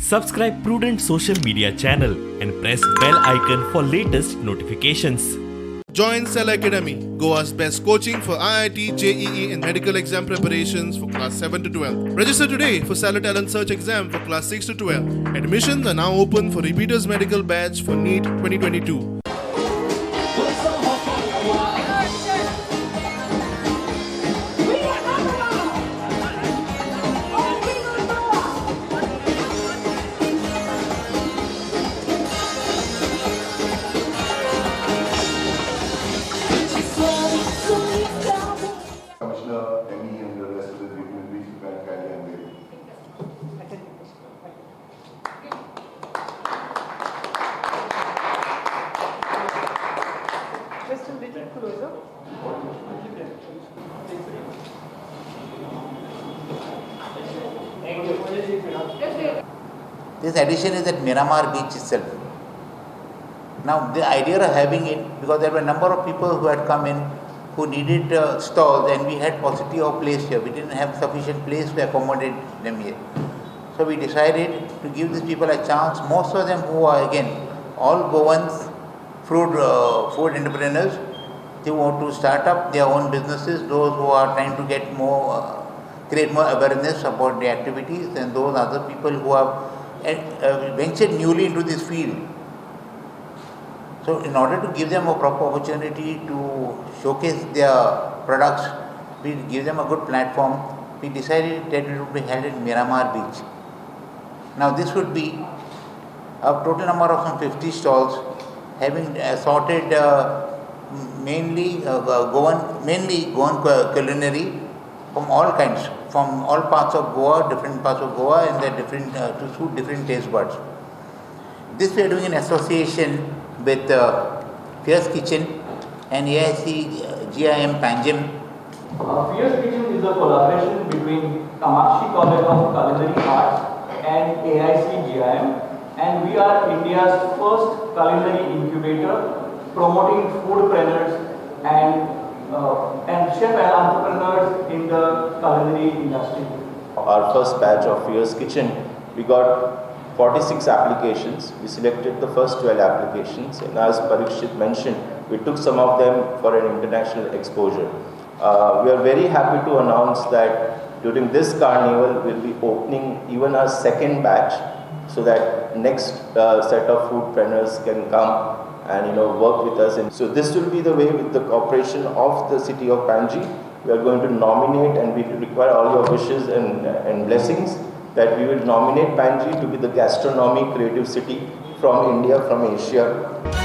Subscribe Prudent social media channel and press bell icon for latest notifications. Join Cell Academy, Goa's best coaching for IIT, JEE and medical exam preparations for class 7 to 12. Register today for Salary Talent Search exam for class 6 to 12. Admissions are now open for Repeaters Medical Batch for NEET 2022. Just a little closer. This addition is at Miramar Beach itself. Now the idea of having it, because there were a number of people who had come in who needed stalls, and we had paucity of place here. We didn't have sufficient place to accommodate them here. So we decided to give these people a chance. Most of them who are again all Goans, food entrepreneurs. They want to start up their own businesses. Those who are trying to get more, create more awareness about the activities, and those other people who have ventured newly into this field. So in order to give them a proper opportunity to showcase their products, we give them a good platform. We decided that it would be held at Miramar Beach. Now this would be a total number of some 50 stalls, having assorted mainly Goan culinary from all kinds, from all parts of Goa, different parts of Goa, and they're different to suit different taste buds. This we are doing in association with Fierce Kitchen and AIC GIM Panjim. Fierce Kitchen is a collaboration between Kamakshi College of Culinary Arts and AIC GIM, and we are India's first culinary incubator promoting foodpreneurs and chef and entrepreneurs in the culinary industry. Our first batch of Fierce Kitchen, we got 46 applications. We selected the first 12 applications, and as Parikshit mentioned, we took some of them for an international exposure. We are very happy to announce that during this carnival, we'll be opening even our second batch, so that next set of foodpreneurs can come and work with us. And so this will be the way, with the cooperation of the city of Panji. We are going to nominate, and we require all your wishes and blessings, that we will nominate Panji to be the gastronomy creative city from India, from Asia.